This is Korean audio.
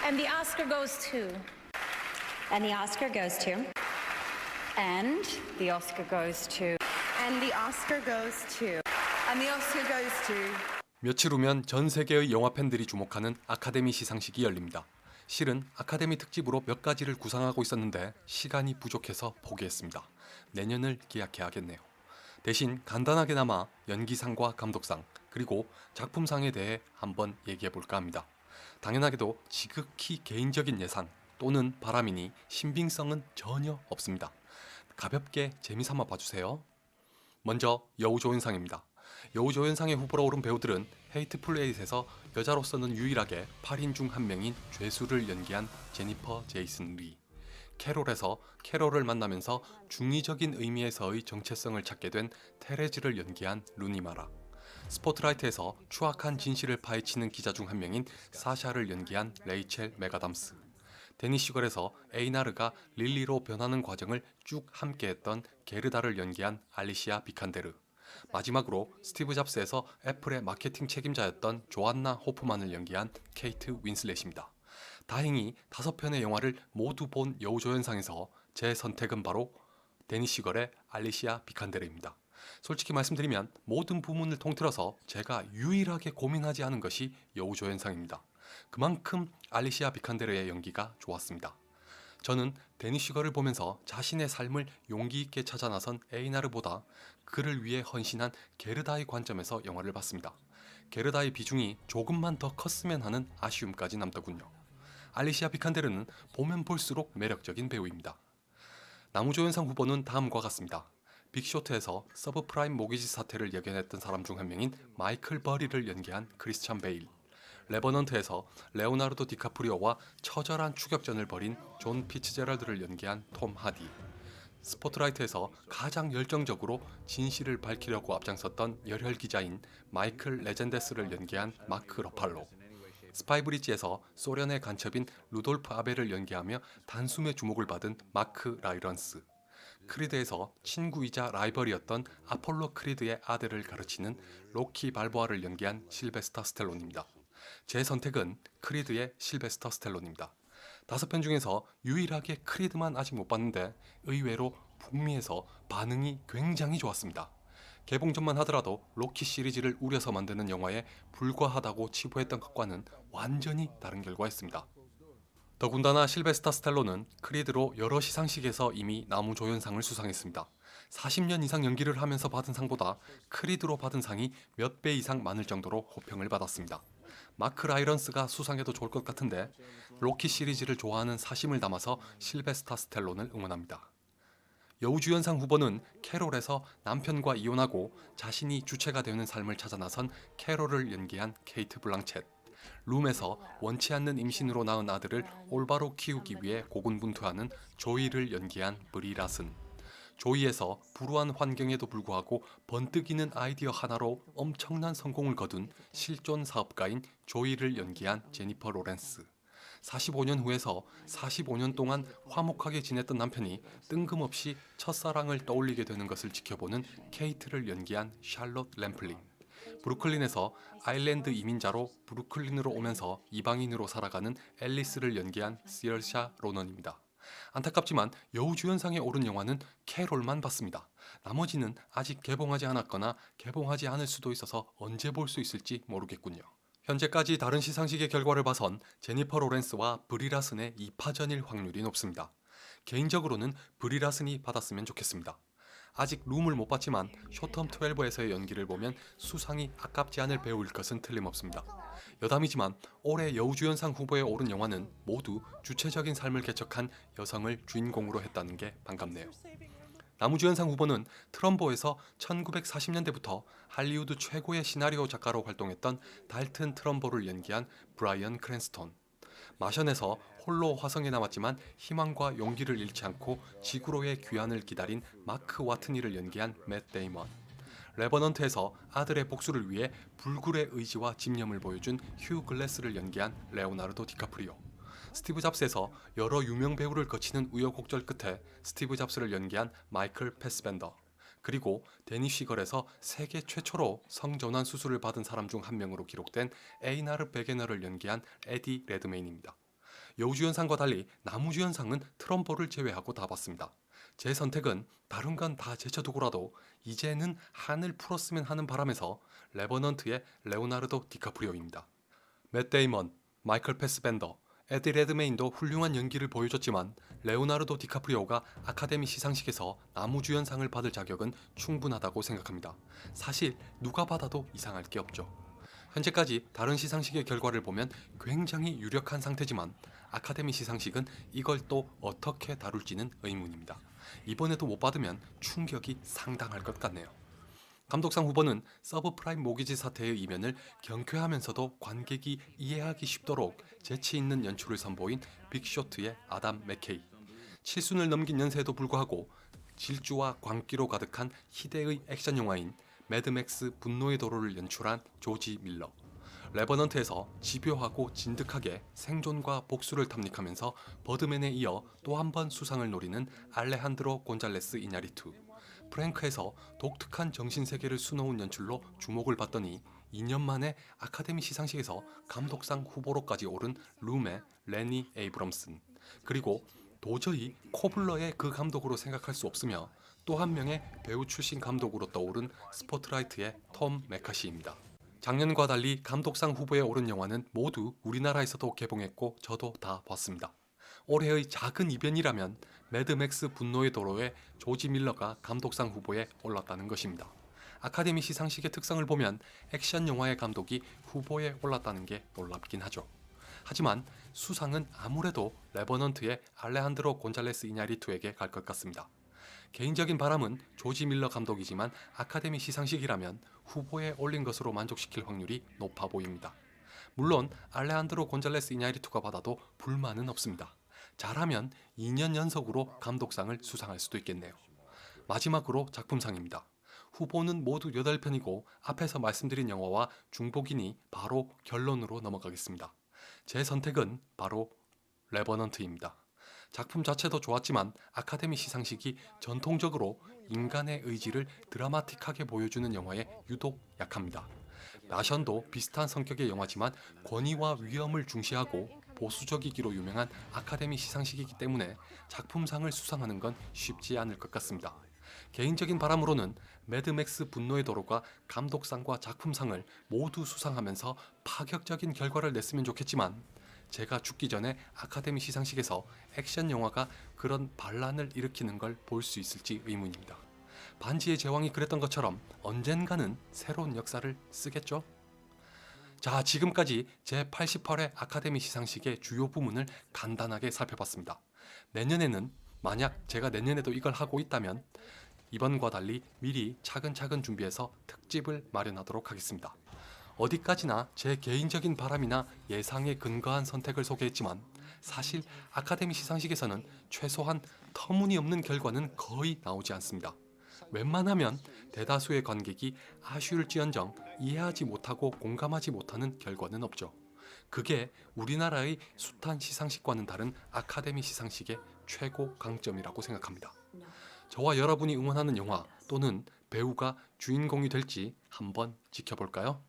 And the Oscar goes to. And the Oscar goes to. And the Oscar goes to. And the Oscar goes to. And the Oscar goes to. 며칠 후면 전 세계의 영화 팬들이 주목하는 아카데미 시상식이 열립니다. 실은 아카데미 특집으로 몇 가지를 구상하고 있었는데 시간이 부족해서 포기했습니다. 내년을 기약해야겠네요. 대신 간단하게나마 연기상과 감독상 그리고 작품상에 대해 한번 얘기해볼까 합니다. 당연하게도 지극히 개인적인 예상 또는 바람이니 신빙성은 전혀 없습니다. 가볍게 재미삼아 봐주세요. 먼저 여우조연상입니다. 여우조연상의 후보로 오른 배우들은 헤이트풀 에잇에서 여자로서는 유일하게 8인 중 한 명인 죄수를 연기한 제니퍼 제이슨 리, 캐롤에서 캐롤을 만나면서 중의적인 의미에서의 정체성을 찾게 된 테레즈를 연기한 루니 마라, 스포트라이트에서 추악한 진실을 파헤치는 기자 중 한 명인 사샤를 연기한 레이첼 맥아담스, 데니시걸에서 에이나르가 릴리로 변하는 과정을 쭉 함께했던 게르다를 연기한 알리시아 비칸데르, 마지막으로 스티브 잡스에서 애플의 마케팅 책임자였던 조안나 호프만을 연기한 케이트 윈슬렛입니다. 다행히 5편의 영화를 모두 본 여우조연상에서 제 선택은 바로 데니시걸의 알리시아 비칸데르입니다. 솔직히 말씀드리면 모든 부문을 통틀어서 제가 유일하게 고민하지 않은 것이 여우조연상입니다. 그만큼 알리시아 비칸데르의 연기가 좋았습니다. 저는 데니시걸을 보면서 자신의 삶을 용기 있게 찾아 나선 에이나르보다 그를 위해 헌신한 게르다의 관점에서 영화를 봤습니다. 게르다의 비중이 조금만 더 컸으면 하는 아쉬움까지 남더군요. 알리시아 비칸데르는 보면 볼수록 매력적인 배우입니다. 남우조연상 후보는 다음과 같습니다. 빅쇼트에서 서브프라임 모기지 사태를 예견했던 사람 중 한 명인 마이클 버리를 연기한 크리스찬 베일, 레버넌트에서 레오나르도 디카프리오와 처절한 추격전을 벌인 존 피츠제럴드를 연기한 톰 하디, 스포트라이트에서 가장 열정적으로 진실을 밝히려고 앞장섰던 열혈 기자인 마이클 레젠데스를 연기한 마크 러팔로, 스파이브리지에서 소련의 간첩인 루돌프 아벨을 연기하며 단숨에 주목을 받은 마크 라이런스, 크리드에서 친구이자 라이벌이었던 아폴로 크리드의 아들을 가르치는 로키 발보아를 연기한 실베스터 스텔론입니다. 제 선택은 크리드의 실베스터 스텔론입니다. 5편 중에서 유일하게 크리드만 아직 못 봤는데 의외로 북미에서 반응이 굉장히 좋았습니다. 개봉 전만 하더라도 로키 시리즈를 우려서 만드는 영화에 불과하다고 치부했던 것과는 완전히 다른 결과였습니다. 더군다나 실베스터 스텔론은 크리드로 여러 시상식에서 이미 남우조연상을 수상했습니다. 40년 이상 연기를 하면서 받은 상보다 크리드로 받은 상이 몇 배 이상 많을 정도로 호평을 받았습니다. 마크 라이런스가 수상해도 좋을 것 같은데 로키 시리즈를 좋아하는 사심을 담아서 실베스터 스텔론을 응원합니다. 여우주연상 후보는 캐롤에서 남편과 이혼하고 자신이 주체가 되는 삶을 찾아 나선 캐롤을 연기한 케이트 블랑쳇, 룸에서 원치 않는 임신으로 낳은 아들을 올바로 키우기 위해 고군분투하는 조이를 연기한 브리 라슨, 조이에서 불우한 환경에도 불구하고 번뜩이는 아이디어 하나로 엄청난 성공을 거둔 실존 사업가인 조이를 연기한 제니퍼 로렌스, 45년 후에서 45년 동안 화목하게 지냈던 남편이 뜬금없이 첫사랑을 떠올리게 되는 것을 지켜보는 케이트를 연기한 샬롯 램플링, 브루클린에서 아일랜드 이민자로 브루클린으로 오면서 이방인으로 살아가는 앨리스를 연기한 시얼샤 로넌입니다. 안타깝지만 여우주연상에 오른 영화는 캐롤만 봤습니다. 나머지는 아직 개봉하지 않았거나 개봉하지 않을 수도 있어서 언제 볼 수 있을지 모르겠군요. 현재까지 다른 시상식의 결과를 봐선 제니퍼 로렌스와 브리 라슨의 2파전일 확률이 높습니다. 개인적으로는 브리 라슨이 받았으면 좋겠습니다. 아직 룸을 못 봤지만 쇼텀 12에서의 연기를 보면 수상이 아깝지 않을 배우일 것은 틀림없습니다. 여담이지만 올해 여우주연상 후보에 오른 영화는 모두 주체적인 삶을 개척한 여성을 주인공으로 했다는 게 반갑네요. 남우주연상 후보는 트럼보에서 1940년대부터 할리우드 최고의 시나리오 작가로 활동했던 달튼 트럼보를 연기한 브라이언 크랜스톤, 마션에서 홀로 화성에 남았지만 희망과 용기를 잃지 않고 지구로의 귀환을 기다린 마크 와트니를 연기한 맷 데이먼, 레버넌트에서 아들의 복수를 위해 불굴의 의지와 집념을 보여준 휴 글래스를 연기한 레오나르도 디카프리오, 스티브 잡스에서 여러 유명 배우를 거치는 우여곡절 끝에 스티브 잡스를 연기한 마이클 패스벤더, 그리고 데니시걸에서 세계 최초로 성전환 수술을 받은 사람 중 한 명으로 기록된 에이나르 베게너를 연기한 에디 레드메인입니다. 여우주연상과 달리 남우주연상은 트럼보를 제외하고 다 봤습니다. 제 선택은 다른 건 다 제쳐두고라도 이제는 한을 풀었으면 하는 바람에서 레버넌트의 레오나르도 디카프리오입니다. 맷 데이먼, 마이클 패스벤더, 에디 레드메인도 훌륭한 연기를 보여줬지만 레오나르도 디카프리오가 아카데미 시상식에서 남우주연상을 받을 자격은 충분하다고 생각합니다. 사실 누가 받아도 이상할 게 없죠. 현재까지 다른 시상식의 결과를 보면 굉장히 유력한 상태지만 아카데미 시상식은 이걸 또 어떻게 다룰지는 의문입니다. 이번에도 못 받으면 충격이 상당할 것 같네요. 감독상 후보는 서브프라임 모기지 사태의 이면을 경쾌하면서도 관객이 이해하기 쉽도록 재치 있는 연출을 선보인 빅쇼트의 아담 맥케이. 7순을 넘긴 연세에도 불구하고 질주와 광기로 가득한 희대의 액션 영화인 매드맥스 분노의 도로를 연출한 조지 밀러. 레버넌트에서 집요하고 진득하게 생존과 복수를 탐닉하면서 버드맨에 이어 또 한 번 수상을 노리는 알레한드로 곤잘레스 이냐리투. 프랭크에서 독특한 정신세계를 수놓은 연출로 주목을 받더니 2년 만에 아카데미 시상식에서 감독상 후보로까지 오른 룸의 레니 에이브럼슨. 그리고 도저히 코블러의 그 감독으로 생각할 수 없으며 또 한 명의 배우 출신 감독으로 떠오른 스포트라이트의 톰 메카시입니다. 작년과 달리 감독상 후보에 오른 영화는 모두 우리나라에서도 개봉했고 저도 다 봤습니다. 올해의 작은 이변이라면 매드맥스 분노의 도로에 조지 밀러가 감독상 후보에 올랐다는 것입니다. 아카데미 시상식의 특성을 보면 액션 영화의 감독이 후보에 올랐다는 게 놀랍긴 하죠. 하지만 수상은 아무래도 레버넌트의 알레한드로 곤잘레스 이냐리투에게 갈 것 같습니다. 개인적인 바람은 조지 밀러 감독이지만 아카데미 시상식이라면 후보에 올린 것으로 만족시킬 확률이 높아 보입니다. 물론 알레한드로 곤잘레스 이냐리투가 받아도 불만은 없습니다. 잘하면 2년 연속으로 감독상을 수상할 수도 있겠네요. 마지막으로 작품상입니다. 후보는 모두 8편이고 앞에서 말씀드린 영화와 중복이니 바로 결론으로 넘어가겠습니다. 제 선택은 바로 레버넌트입니다. 작품 자체도 좋았지만 아카데미 시상식이 전통적으로 인간의 의지를 드라마틱하게 보여주는 영화에 유독 약합니다. 나션도 비슷한 성격의 영화지만 권위와 위험을 중시하고 보수적이기로 유명한 아카데미 시상식이기 때문에 작품상을 수상하는 건 쉽지 않을 것 같습니다. 개인적인 바람으로는 매드맥스 분노의 도로가 감독상과 작품상을 모두 수상하면서 파격적인 결과를 냈으면 좋겠지만 제가 죽기 전에 아카데미 시상식에서 액션 영화가 그런 반란을 일으키는 걸 볼 수 있을지 의문입니다. 반지의 제왕이 그랬던 것처럼 언젠가는 새로운 역사를 쓰겠죠? 자, 지금까지 제88회 아카데미 시상식의 주요 부문을 간단하게 살펴봤습니다. 내년에는 만약 제가 내년에도 이걸 하고 있다면 이번과 달리 미리 차근차근 준비해서 특집을 마련하도록 하겠습니다. 어디까지나 제 개인적인 바람이나 예상에 근거한 선택을 소개했지만 사실 아카데미 시상식에서는 최소한 터무니없는 결과는 거의 나오지 않습니다. 웬만하면 대다수의 관객이 아쉬울지언정 이해하지 못하고 공감하지 못하는 결과는 없죠. 그게 우리나라의 숱한 시상식과는 다른 아카데미 시상식의 최고 강점이라고 생각합니다. 저와 여러분이 응원하는 영화 또는 배우가 주인공이 될지 한번 지켜볼까요?